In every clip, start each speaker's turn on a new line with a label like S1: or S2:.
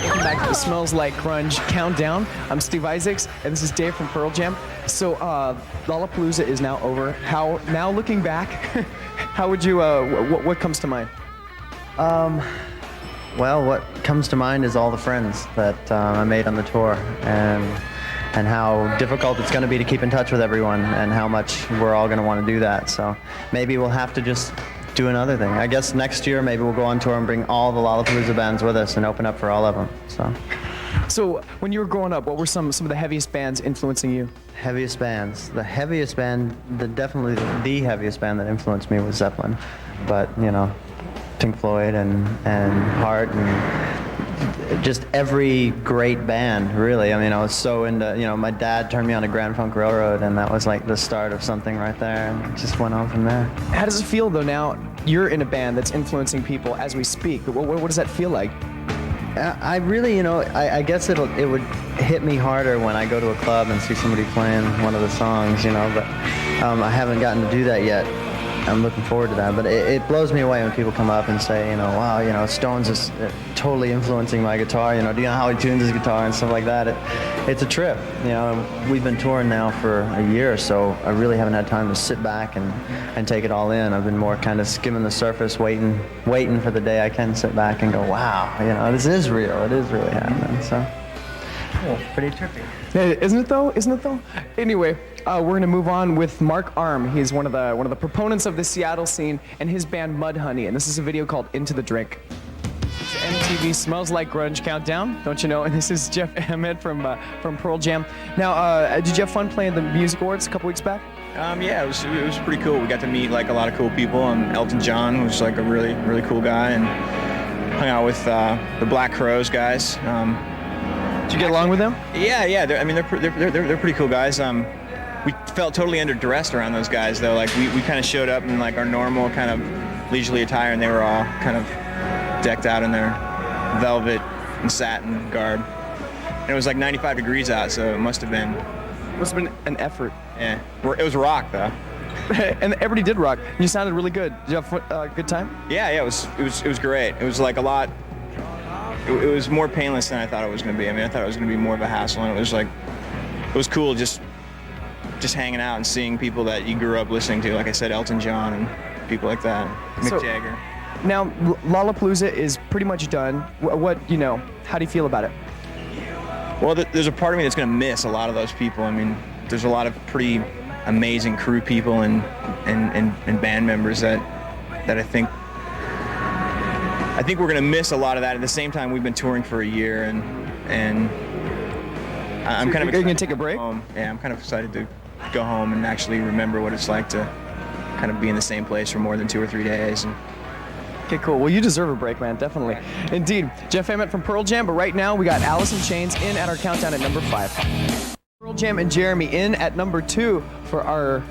S1: Welcome back to the Smells Like Grunge Countdown. I'm Steve Isaacs, and this is Dave from Pearl Jam. So, Lollapalooza is now over. Now looking back, how would you, what comes to mind?
S2: Well, what comes to mind is all the friends that I made on the tour, and how difficult it's going to be to keep in touch with everyone, and how much we're all going to want to do that. So maybe we'll have to just do another thing. I guess next year maybe we'll go on tour and bring all the Lollapalooza bands with us and open up for all of them.
S1: So when you were growing up, what were some of the heaviest bands influencing you?
S2: Heaviest bands. The heaviest band, definitely the heaviest band that influenced me was Zeppelin. But, you know, Pink Floyd and Heart and just every great band, really. I mean, I was so into, you know, my dad turned me on to Grand Funk Railroad, and that was like the start of something right there, and it just went on from there.
S1: How does it feel, though, now you're in a band that's influencing people as we speak? What does that feel like?
S2: I really, you know, I guess it would hit me harder when I go to a club and see somebody playing one of the songs, you know, but I haven't gotten to do that yet. I'm looking forward to that, but it blows me away when people come up and say, you know, wow, you know, Stones is totally influencing my guitar, you know, do you know how he tunes his guitar and stuff like that? It's a trip, you know. We've been touring now for a year, so I really haven't had time to sit back and take it all in. I've been more kind of skimming the surface, waiting for the day I can sit back and go, wow, you know, this is real, it is really happening, so. Cool. Pretty trippy.
S1: Isn't it though? Anyway, we're gonna move on with Mark Arm. He's one of the proponents of the Seattle scene, and his band Mudhoney, and this is a video called Into the Drink. It's MTV Smells Like Grunge Countdown, don't you know? And this is Jeff Emmett from Pearl Jam. Now, did you have fun playing the Music Awards a couple weeks back?
S3: Yeah, it was pretty cool. We got to meet like a lot of cool people. Elton John, who's like a really cool guy, and hung out with the Black Crowes guys.
S1: Did you get along with them?
S3: Yeah. They're pretty cool guys. We felt totally underdressed around those guys, though. Like we kind of showed up in like our normal kind of leisurely attire, and they were all kind of decked out in their velvet and satin garb. And it was like 95 degrees out, so it must have been
S1: an effort.
S3: Yeah, it was rock though.
S1: And everybody did rock. You sounded really good. Did you have a good time?
S3: Yeah. It was great. It was like a lot. It was more painless than I thought it was going to be. I mean, I thought it was going to be more of a hassle, and it was cool just hanging out and seeing people that you grew up listening to. Like I said, Elton John and people like that, Mick Jagger.
S1: Now, Lollapalooza is pretty much done. How do you feel about it?
S3: Well, there's a part of me that's going to miss a lot of those people. I mean, there's a lot of pretty amazing crew people and band members that I think we're going to miss a lot of that. At the same time, we've been touring for a year, and I'm kind of excited.
S1: Are you going to take a break?
S3: Yeah, I'm kind of excited to go home and actually remember what it's like to kind of be in the same place for more than 2 or 3 days.
S1: Okay, cool. Well, you deserve a break, man. Definitely. Indeed. Jeff Emmett from Pearl Jam, but right now we got Alice in Chains in at our countdown at number 5. Pearl Jam and Jeremy in at number 2 for our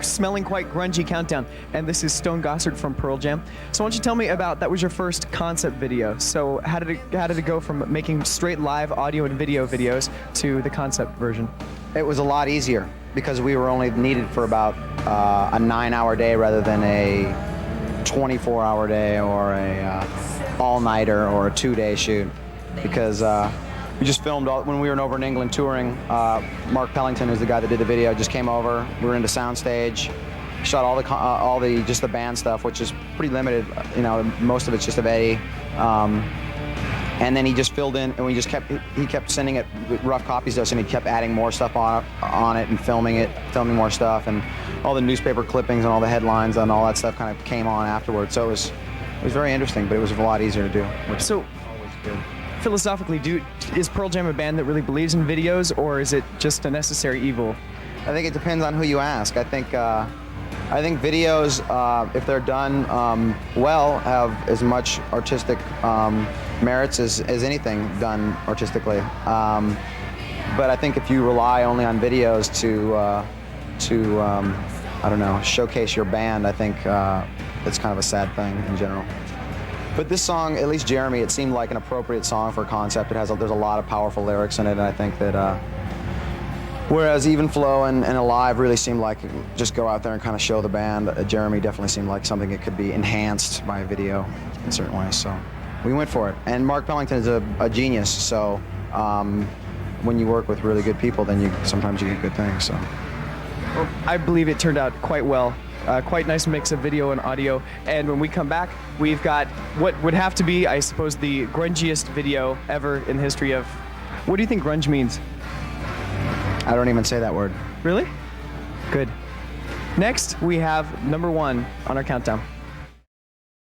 S1: smelling quite grungy countdown, and this is Stone Gossard from Pearl Jam. So why don't you tell me about, that was your first concept video, so how did it go from making straight live audio and video videos to the concept version?
S4: It was a lot easier because we were only needed for about a 9-hour day rather than a 24-hour day or a all-nighter or a 2-day shoot, because we just filmed when we were over in England touring. Mark Pellington, who's the guy that did the video, just came over. We were into soundstage, shot all the just the band stuff, which is pretty limited. You know, most of it's just of Eddie. And then he just filled in, and he kept sending it rough copies to us, and he kept adding more stuff on it and filming more stuff, and all the newspaper clippings and all the headlines and all that stuff kind of came on afterwards. So it was very interesting, but it was a lot easier to do, which is always good.
S1: Philosophically, is Pearl Jam a band that really believes in videos, or is it just a necessary evil?
S4: I think it depends on who you ask. I think videos, if they're done well, have as much artistic merits as anything done artistically. But I think if you rely only on videos to I don't know, showcase your band, I think it's kind of a sad thing in general. But this song, at least Jeremy, it seemed like an appropriate song for a concept. There's a lot of powerful lyrics in it, and I think that whereas Even Flow and Alive really seemed like just go out there and kind of show the band, Jeremy definitely seemed like something that could be enhanced by a video in certain ways. So we went for it. And Mark Pellington is a genius, so when you work with really good people, then sometimes you get good things. So.
S1: Well, I believe it turned out quite well. Quite nice mix of video and audio. And when we come back, we've got what would have to be, I suppose, the grungiest video ever in the history of. What do you think grunge means?
S4: I don't even say that word.
S1: Really? Good. Next, we have number 1 on our countdown.